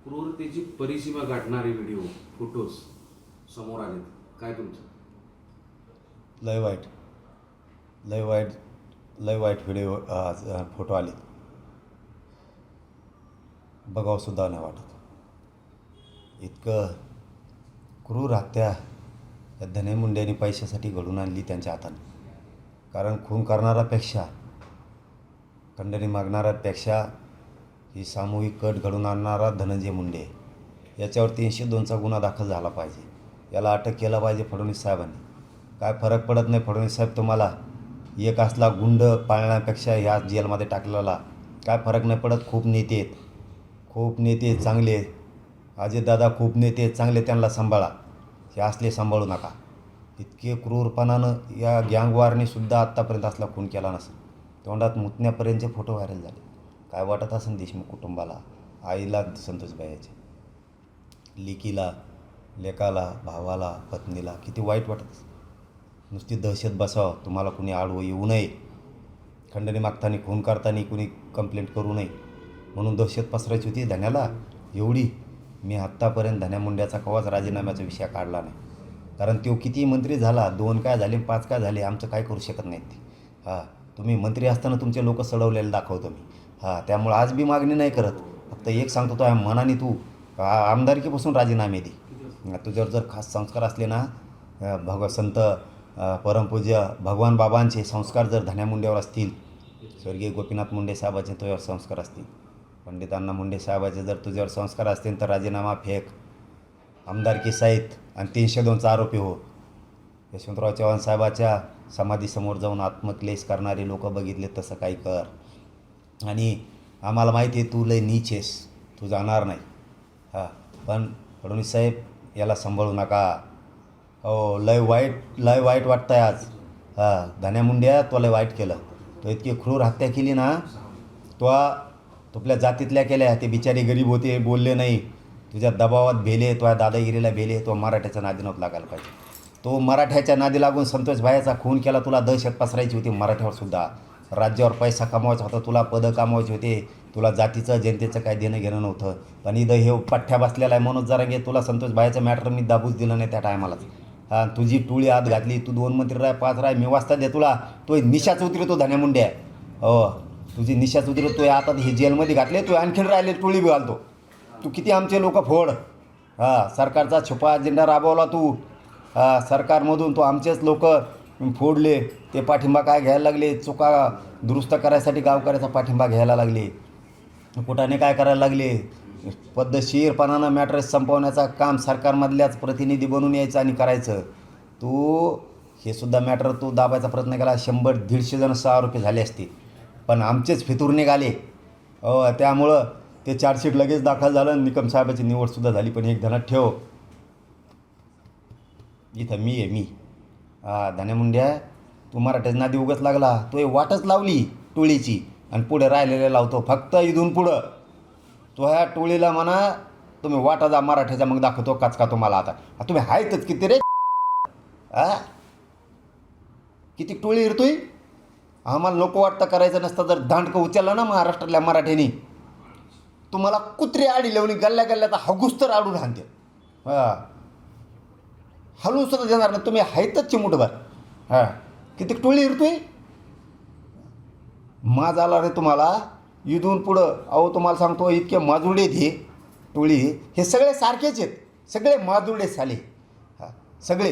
क्रूरतेची परिसीमा गाठणारे video photos समोर आलेत, काय तुमचं? लय वाईट लय वाईट लय वाईट व्हिडिओ फोटो आले. बघावंसुद्धा नाही वाटत. इतकं क्रूर हत्या या धने मुंड्यांनी पैशासाठी घडून आणली त्यांच्या हाताने. कारण खून करणाऱ्यापेक्षा, खंडणी मागणाऱ्यापेक्षा ही सामूहिक कट घडून आणणारा धनंजय मुंडे, याच्यावर 302चा गुन्हा दाखल झाला पाहिजे. याला अटक केला पाहिजे फडणवीस साहेबांनी. काय फरक पडत नाही फडणवीस साहेब तुम्हाला. एक असला गुंड पाळण्यापेक्षा ह्या जेलमध्ये टाकलेला काय फरक नाही पडत. खूप नेते आहेत, खूप नेते चांगले. अजितदादा खूप नेते चांगले, त्यांना सांभाळा. हे असले सांभाळू नका. इतके क्रूरपणानं या गँगवॉरने सुद्धा आत्तापर्यंत असला खून केला नसेल. तोंडात मुतण्यापर्यंतचे फोटो व्हायरल झाले. काय वाटत असेल देशमुख कुटुंबाला, आईला संतोषबाईचे, लेकीला, लेकाला, भावाला, पत्नीला किती वाईट वाटत असेल. नुसती दहशत बसावं, तुम्हाला कुणी आडवं येऊ नये, खंडणी मागताना खून करताना कुणी कंप्लेंट करू नये म्हणून दहशत पसरायची होती धन्याला एवढी. मी आत्तापर्यंत धन्या मुंड्याचा कवाच राजीनाम्याचा विषय काढला नाही. कारण तो किती मंत्री झाला, 2 काय झाले, 5 काय झाले, आमचं काय करू शकत नाहीत ते. तुम्ही मंत्री असताना तुमचे लोक सडवलेले दाखवतो मी. त्यामुळं आज बी मागणी नाही करत. फक्त एक सांगतो, तो मनाने तू आमदारकीपासून राजीनामे दे. तुझ्यावर जर खास संस्कार असले ना, संत परमपूज्य भगवान बाबांचे संस्कार जर धन्या मुंड्यावर असतील, स्वर्गीय गोपीनाथ मुंडे साहेबांचे तुझ्यावर संस्कार असतील, पंडित अण्णा मुंडे साहेबाचे जर तुझ्यावर संस्कार असतील, तर राजीनामा फेक, आमदारकी सहित आणि 302चा आरोपी हो. यशवंतराव चव्हाण साहेबाच्या समाधीसमोर जाऊन आत्मक्लेश करणारे लोक बघितले तसं काही कर. आणि आम्हाला माहिती आहे तू लय नीच आहेस, तू जाणार नाही. पण फडणवीस साहेब याला सांभाळू नका. हो, लय वाईट वाटतं आहे आज. धन्या मुंड्या तो लय वाईट केलं. तो इतकी क्रूर हत्या केली ना, तो आपल्या जातीतल्या केल्या. ते बिचारे गरीब होते, बोलले नाही. तुझ्या दबावात भेले, तुझ्या दादागिरीला भेले. तो मराठ्याच्या नादी नव्हता लागायला पाहिजे. तो मराठ्याच्या नादी लागून संतोष भाईचा खून केला. तुला दहशत पसरायची होती मराठ्यावर सुद्धा. राज्यावर पैसा कमवायचा होता, तुला पदं कमवायचे होते. तुला जातीचं जनतेचं काय देणं घेणं नव्हतं. पण इथं हे पठ्ठ्या बसलेला आहे मनोज जरांगे. तुला संतोष भाईचं मॅटर मी दाबूच दिलं नाही त्या टायमालाच. तुझी टोळी आत घातली. तू 2 मंत्री राह, 5 राह, मी वाचता दे तुला. तो निशाच उतरतो धन्या मुंड्या. हो, तुझी निशाच उतरतो. आता हे जेलमध्ये घातले, तो आणखीन राहिले टोळी बी घालतो. तू किती आमचे लोक फोड. सरकारचा छुपा अजेंडा राबवला तू. सरकारमधून तो आमचेच लोक फोडले. ते पाठिंबा काय घ्यायला लागले, चुका दुरुस्त करायसाठी गावकऱ्याचा पाठिंबा घ्यायला लागले. कुठाने काय करायला लागले. पद्धतशीरपणानं मॅटर संपवण्याचं काम सरकारमधल्याच प्रतिनिधी बनून यायचं आणि करायचं. तू हे सुद्धा मॅटर तू दाबायचा प्रयत्न केला. 100-150 जण 6 आरोपी झाले असते, पण आमचेच फितूर निघाले. त्यामुळं ते चार्जशीट लगेच दाखल झालं. निकम साहेबाची निवडसुद्धा झाली. पण एक ध्यानात ठेव, इथं मी आहे, मी. धन्या मुंड्या, तू मराठ्याच्या नादी उगाच लागला. तो वाटच लावली टोळीची आणि पुढे राहिलेले लावतो. फक्त इथून पुढं तो ह्या टोळीला म्हणा तुम्ही वाटा जा मराठ्याचा, मग दाखवतो काचका तुम्हाला. आता तुम्ही आहेतच किती रे. किती टोळी हिरतोय. आम्हाला नको वाटतं करायचं नसतं. जर दांडकं उचललं ना महाराष्ट्रातल्या मराठ्यांनी, तुम्हाला कुत्रे आडी लावली गल्ल्या गल्ल्याचा हगूस तर आडून हाणते. हलवून सुद्धा देणार नाही. तुम्ही आहेतच चिमुटभर. किती टोळी हिरतोय. माज आला रे तुम्हाला इथून पुढं. तुम्हाला सांगतो, इतके माजुडे हे टोळी, हे सगळे सारखेच आहेत. सगळे माजुडे साले. सगळे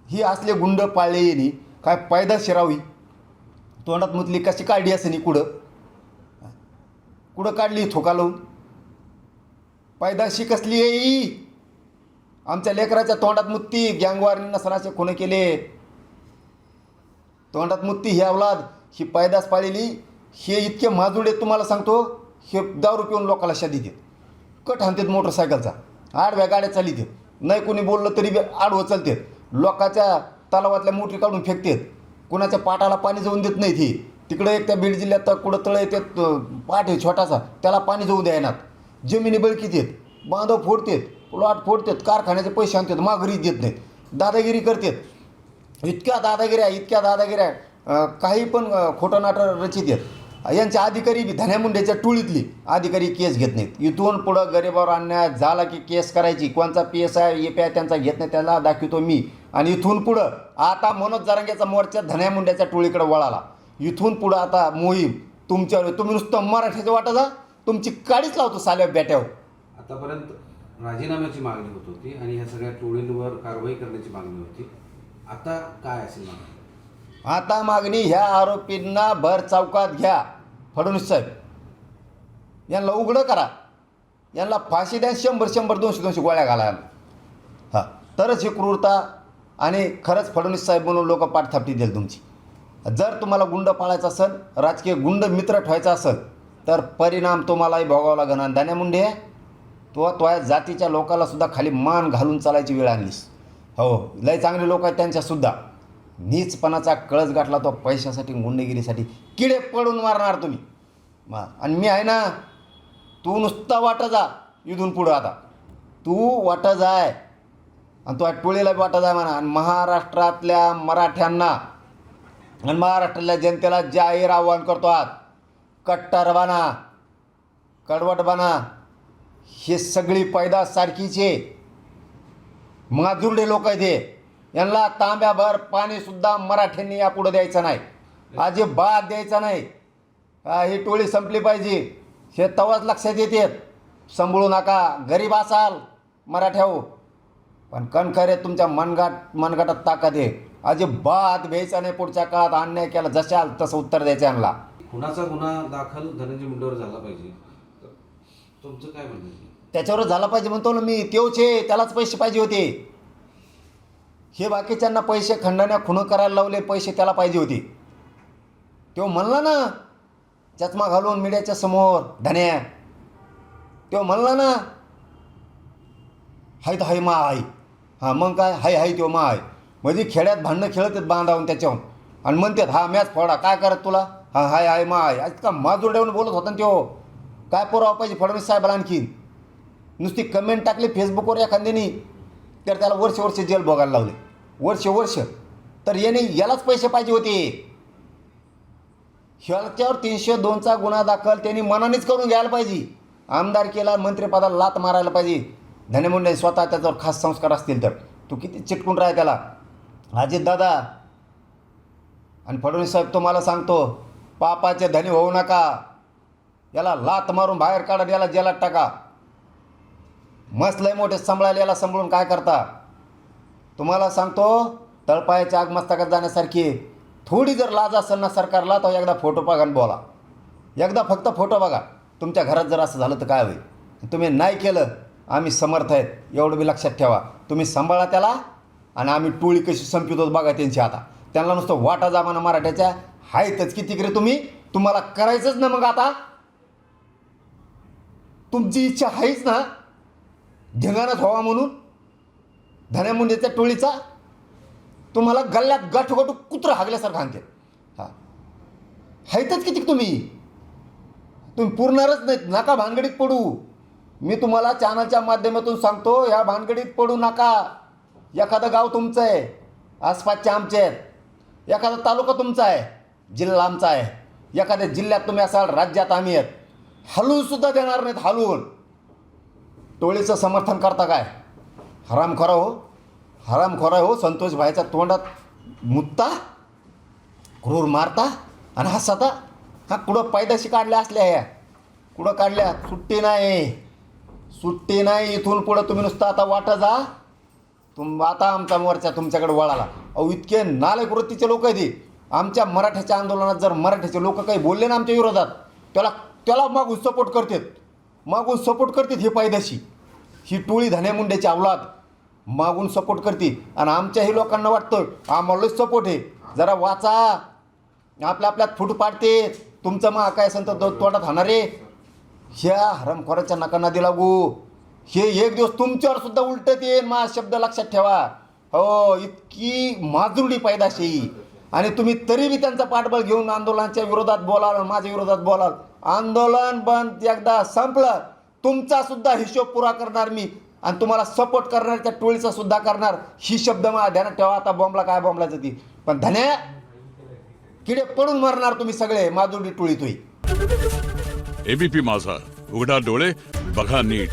ही असले गुंड पाळले येणी काय पैदा शिरावी. तोंडात मुतली कशी काढली असं कुठं काढली थोका लावून. पैदाशी कसली आहे ही. आमच्या लेकराच्या तोंडात मुत्ती. गँगवारनी नसराचे खून केले. तोंडात मुत्ती ही अवलाद, ही पैदास पाळलेली. हे इतके माजुडे तुम्हाला सांगतो. हे दारू पिऊन लोकाला शादी देत, कट हाणतात मोटरसायकलचा, आडव्या गाड्या चालित. नाही कोणी बोललं तरी बी आडवं चालतात. लोकाच्या तलावातल्या मोटरी काढून फेकतात. कुणाच्या पाटाला पाणी जाऊन देत नाहीत. ही तिकडे एक त्या बीड जिल्ह्यात कुठं तळ येतात, पाट आहे छोटासा, त्याला पाणी जाऊन द्यायनात. जमिनी बळकीत आहेत, बांधव फोडतात, प्लॉट फोडतात, कारखान्याचे पैसे आणतात, माघारी देत नाहीत, दादागिरी करतात. इतक्या दादागिऱ्या काही पण खोटं नाटक रचित आहेत. यांचे अधिकारी धन्या मुंडेच्या टोळीतली अधिकारी केस घेत नाहीत. इथून पुढं गरिबावर अन्याय झाला की केस करायची. कोणचा PSI EPI त्यांचा घेत नाही, त्याला दाखवतो मी. आणि इथून पुढं आता मनोज जरांगेचा मोर्चा धन्या मुंड्याच्या टोळीकडे वळाला. इथून पुढं आता मोहीम तुमच्यावर. तुम्ही नुसतं मराठीचं वाटा जा, तुमची काडीच लावतो साल्या बेट्यावर. आतापर्यंत राजीनाम्याची मागणी होत होती आणि ह्या सगळ्या टोळींवर कारवाई करण्याची मागणी होती. आता काय असेल मागणी? आता मागणी ह्या आरोपींना भर चौकात घ्या. फडणवीस साहेब यांना उघडं करा, यांना फाशी द्या. 100 200 गोळ्या घालायला. हां, तरच ही क्रूरता आणि खरंच फडणवीस साहेब म्हणून लोक पाठथापटी देईल तुमची. जर तुम्हाला गुंड पाळायचा असेल, राजकीय गुंड मित्र ठेवायचा असेल, तर परिणाम तुम्हालाही भोगावा लागेल. आणि दाण्या मुंडे तो जातीच्या लोकांना सुद्धा खाली मान घालून चालायची वेळ आणलीस. हो, लय चांगले लोक आहेत त्यांच्यासुद्धा. नीचपणाचा कळस गाठला तो पैशासाठी, गुंडगिरीसाठी. किडे पडून मारणार तुम्ही. आणि मी आहे ना, तू नुसता वाटा जा इथून पुढं. आता तू वाटा जाय आणि तो टोळीला बी वाटा जाय म्हणा. आणि महाराष्ट्रातल्या मराठ्यांना आणि महाराष्ट्रातल्या जनतेला जाहीर आव्हान करतो आहात, कट्टर बना, कडवट बना. हे सगळी पैदास सारखीचे माजुरडे लोक आहेत हे. यांना तांब्याभर पाणीसुद्धा मराठ्यांनी यापुढं द्यायचं नाही, अजिबात द्यायचं नाही. ही टोळी संपली पाहिजे. हे तवाच लक्षात येते. सांभाळू नका. गरीब असाल मराठ्याहो, पण कणखरे तुमच्या मनगटात ताकद आहे. अजिबात भ्यायचं नाही. पुढच्या काळात अन्याय केला जशाल तसं उत्तर द्यायचं यांना. खुनाचा गुन्हा दाखल धनंजय मुंडेवर झाला पाहिजे. तर तुमचं काय म्हणणं आहे? त्याच्यावर झाला पाहिजे म्हणतो ना मी. तेवच आहे, त्यालाच पैसे पाहिजे होते. हे बाकीच्यांना पैसे खंडण्या खुणं करायला लावले, पैसे त्याला पाहिजे होते. तो म्हणला ना चष्मा घालून मीडियाच्या समोर धन्या, तो म्हणला ना हाय तर हाय मा आहे. हां, मग काय हाय हाय तो मा आहे. म्हणजे खेड्यात भांडणं खेळत आहेत बांधावून त्याच्याहून आणि म्हणतात हा मॅच फोडा. काय करत तुला? हां, हाय हाय मा आहे. आज का माजुरड्यावरून बोलत होता ना तो. काय पुरावा पाहिजे फडणवीस साहेबाला आणखीन? नुसती कमेंट टाकली फेसबुकवर एखाद्यानी तर त्याला वर्ष जेल भोगायला लावले. वर्ष. तर यालाच पैसे पाहिजे होते. ह्याच्यावर 302चा गुन्हा दाखल त्यांनी मनानेच करून घ्यायला पाहिजे. आमदारकीला मंत्रिपदाला लात मारायला पाहिजे. धन्या मुंडे स्वतः त्याच्यावर खास संस्कार असतील तर. तू किती चिटकून राह त्याला. अजितदादा आणि फडणवीस साहेब तुम्हाला सांगतो, पापाचे धनी होऊ नका. याला लात मारून बाहेर काढा, याला जेलात टाका. मस्त लय मोठे सांभाळायला याला सांभाळून काय करता? तुम्हाला सांगतो, तळपायाच्या आग मस्तकात जाण्यासारखी. थोडी जर लाज असेल ना सरकारला, तर एकदा फोटो बघा आणि बोला. एकदा फक्त फोटो बघा. तुमच्या घरात जर असं झालं तर काय होईल? तुम्ही नाही केलं, आम्ही समर्थ आहेत एवढं बी लक्षात ठेवा. तुम्ही सांभाळा त्याला आणि आम्ही टोळी कशी संपितो बघा त्यांची. आता त्यांना नुसतं वाटा जामाना मराठ्याच्या आहेतच किती करे. तुम्हाला करायचंच ना. मग आता तुमची इच्छा आहेच ना धिंगाणाच व्हावा म्हणून धन्या मुंडेच्या टोळीचा. तुम्हाला गल्ल्यात गाठोगाठू कुत्रं हागल्यासारखं आणते. हां, आहेतच किती तुम्ही पुरणारच नाहीत. नका भानगडीत पडू. मी तुम्हाला चॅनलच्या माध्यमातून सांगतो, ह्या भानगडीत पडू नका. एखादं गाव तुमचं आहे, आसपासचे आमचे आहेत. एखादा तालुका तुमचा आहे, जिल्हा आमचा आहे. एखाद्या जिल्ह्यात तुम्ही असाल, राज्यात आम्ही आहेत. हलवूनसुद्धा देणार नाहीत. हलवून टोळीचं समर्थन करता काय? हरामखोरा हो. संतोष भाईच्या तोंडात मुत्ता, क्रूर मारता आणि हसता. हा, कुठं पैदाशी काढल्या असल्या ह्या? कुठं काढल्या? सुट्टी नाही. इथून पुढं तुम्ही नुसतं आता वाटा जा. आता आमचा मोर्चा तुमच्याकडे वळाला. अहो, इतके नालायक वृत्तीचे लोक आहेत. आमच्या मराठ्याच्या आंदोलनात जर मराठ्याचे लोक काही बोलले ना आमच्या विरोधात, त्याला मागून सपोर्ट करतात हे पैदाशी. ही टोळी धन्या मुंडेची अवलाद मागून सपोर्ट करते. आणि आमच्याही लोकांना वाटतं आम्हालाच सपोर्ट आहे. जरा वाचा. आपल्यात फूट पाडते. तुमचं मग काय असेल तर तोंडात हाणारे. ह्या हरमखोराच्या नका नदी लागू. हे एक दिवस तुमच्यावर सुद्धा उलटत येईल. मा शब्द लक्षात ठेवा. हो, इतकी माजुरडी पैदाशी. आणि तुम्ही तरी बी त्यांचा पाठबळ घेऊन आंदोलनाच्या विरोधात बोलाल, माझ्या विरोधात बोलाल. आंदोलन बंद एकदा संपलं, तुमचा सुद्धा हिशोब पुरा करणार मी. आणि तुम्हाला सपोर्ट करणार त्या टोळीचा सुद्धा करणार. ही शब्द मला ध्यानात ठेवा. आता बॉम्बला काय बॉम्बलाच ती पण धन्या किडे पडून मरणार तुम्ही सगळे. माजुरडी टोळी तुई. एबीपी माझा, उघडा डोळे बघा नीट.